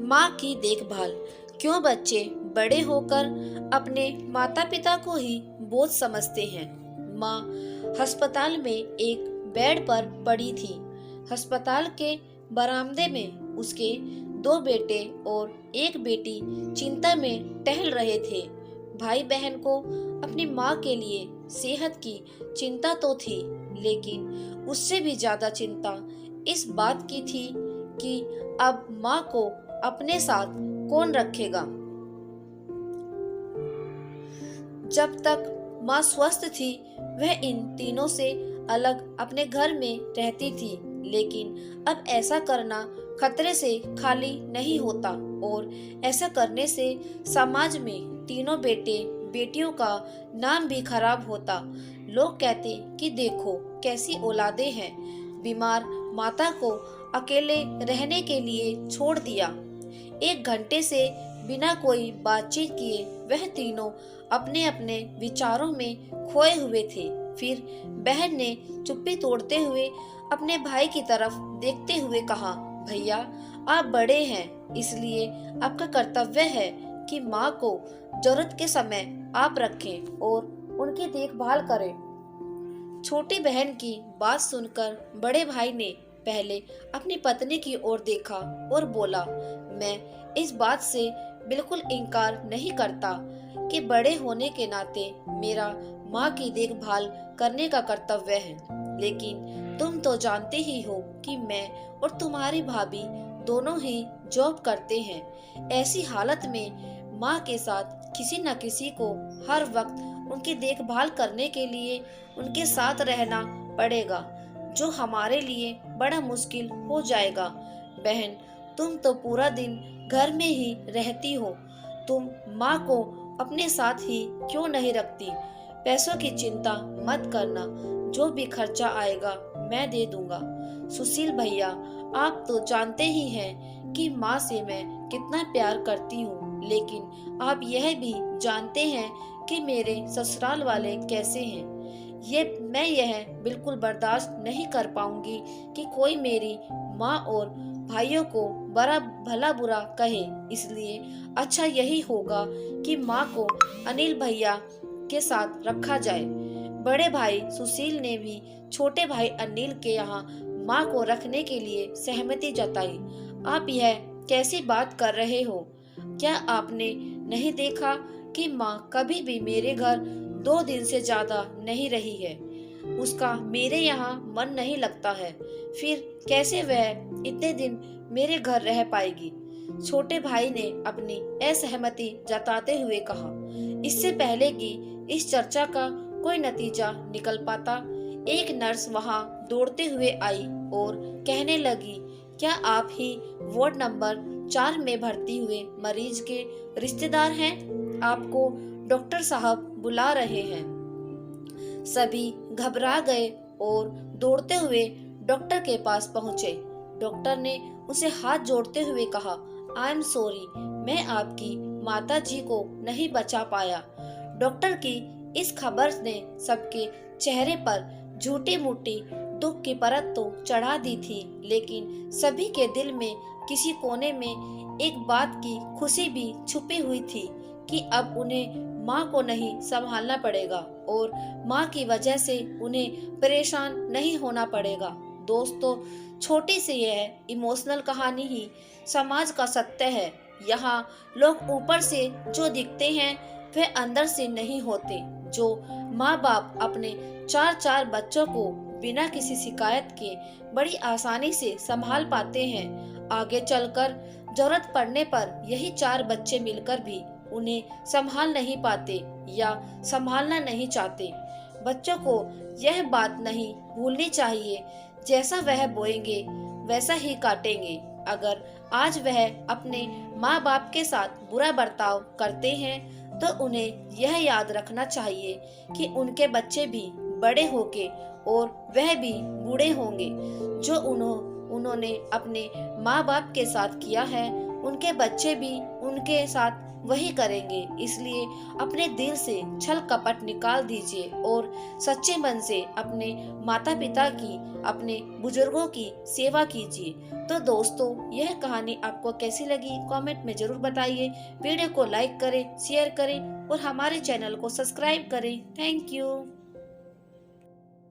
माँ की देखभाल। क्यों बच्चे बड़े होकर अपने माता पिता को ही बोझ समझते हैं। माँ अस्पताल में एक बेड पर पड़ी थी। अस्पताल के बरामदे में उसके दो बेटे और एक बेटी चिंता में टहल रहे थे। भाई बहन को अपनी माँ के लिए सेहत की चिंता तो थी, लेकिन उससे भी ज्यादा चिंता इस बात की थी कि अब माँ को अपने साथ कौन रखेगा। जब तक माँ स्वस्थ थी वह इन तीनों से अलग अपने घर में रहती थी, लेकिन अब ऐसा करना खतरे से खाली नहीं होता और ऐसा करने से समाज में तीनों बेटे बेटियों का नाम भी खराब होता। लोग कहते कि देखो कैसी औलादें हैं, बीमार माता को अकेले रहने के लिए छोड़ दिया। एक घंटे से बिना कोई बातचीत किए वह तीनों अपने अपने विचारों में खोए हुए थे। फिर बहन ने चुप्पी तोड़ते हुए अपने भाई की तरफ देखते हुए कहा, भैया आप बड़े हैं, इसलिए आपका कर्तव्य है कि माँ को जरूरत के समय आप रखें और उनकी देखभाल करें। छोटी बहन की बात सुनकर बड़े भाई ने पहले अपनी पत्नी की ओर देखा और बोला, मैं इस बात से बिल्कुल इनकार नहीं करता कि बड़े होने के नाते मेरा माँ की देखभाल करने का कर्तव्य है, लेकिन तुम तो जानते ही हो कि मैं और तुम्हारी भाभी दोनों ही जॉब करते हैं। ऐसी हालत में माँ के साथ किसी न किसी को हर वक्त उनकी देखभाल करने के लिए उनके साथ रहना पड़ेगा, जो हमारे लिए बड़ा मुश्किल हो जाएगा। बहन तुम तो पूरा दिन घर में ही रहती हो, तुम माँ को अपने साथ ही क्यों नहीं रखती। पैसों की चिंता मत करना, जो भी खर्चा आएगा मैं दे दूंगा। सुशील भैया आप तो जानते ही हैं कि माँ से मैं कितना प्यार करती हूँ, लेकिन आप यह भी जानते हैं कि मेरे ससुराल वाले कैसे हैं। मैं यह बिल्कुल बर्दाश्त नहीं कर पाऊंगी कि कोई मेरी माँ और भाइयों को बड़ा भला बुरा कहे, इसलिए अच्छा यही होगा कि माँ को अनिल भैया के साथ रखा जाए। बड़े भाई सुशील ने भी छोटे भाई अनिल के यहाँ माँ को रखने के लिए सहमति जताई। आप यह कैसी बात कर रहे हो? क्या आपने नहीं देखा कि माँ कभी भी मेरे घर 2 दिन से ज्यादा नहीं रही है। उसका मेरे यहाँ मन नहीं लगता है, फिर कैसे वह इतने दिन मेरे घर रह पाएगी। छोटे भाई ने अपनी असहमति जताते हुए कहा। इससे पहले कि इस चर्चा का कोई नतीजा निकल पाता, एक नर्स वहां दौड़ते हुए आई और कहने लगी, क्या आप ही वार्ड नंबर 4 में भर्ती हुए मरीज के रिश्तेदार हैं? आपको डॉक्टर साहब बुला रहे हैं। सभी घबरा गए और दौड़ते हुए डॉक्टर के पास पहुंचे। डॉक्टर ने उसे हाथ जोड़ते हुए कहा, आई एम सॉरी, मैं आपकी माता जी को नहीं बचा पाया। डॉक्टर की इस खबर ने सबके चेहरे पर झूठी मूठी दुख की परत तो चढ़ा दी थी, लेकिन सभी के दिल में किसी कोने में एक बात की खुशी भी छुपी हुई थी कि अब उन्हें माँ को नहीं संभालना पड़ेगा और माँ की वजह से उन्हें परेशान नहीं होना पड़ेगा। दोस्तों, छोटी सी यह इमोशनल कहानी ही समाज का सत्य है। यहाँ लोग ऊपर से जो दिखते हैं वे अंदर से नहीं होते। जो माँ बाप अपने 4 बच्चों को बिना किसी शिकायत के बड़ी आसानी से संभाल पाते हैं, आगे चलकर जरूरत पड़ने पर यही 4 बच्चे मिलकर भी उन्हें संभाल नहीं पाते या संभालना नहीं चाहते। बच्चों को यह बात नहीं भूलनी चाहिए, जैसा वह बोएंगे वैसा ही काटेंगे। अगर आज वह अपने माँ बाप के साथ बुरा बर्ताव करते हैं तो उन्हें यह याद रखना चाहिए कि उनके बच्चे भी बड़े होंगे और वह भी बूढ़े होंगे। जो उन्होंने अपने माँ बाप के साथ किया है, उनके बच्चे भी उनके साथ वही करेंगे। इसलिए अपने दिल से छल कपट निकाल दीजिए और सच्चे मन से अपने माता पिता की, अपने बुजुर्गों की सेवा कीजिए। तो दोस्तों, यह कहानी आपको कैसी लगी कमेंट में जरूर बताइए। वीडियो को लाइक करें, शेयर करें और हमारे चैनल को सब्सक्राइब करें। Thank you.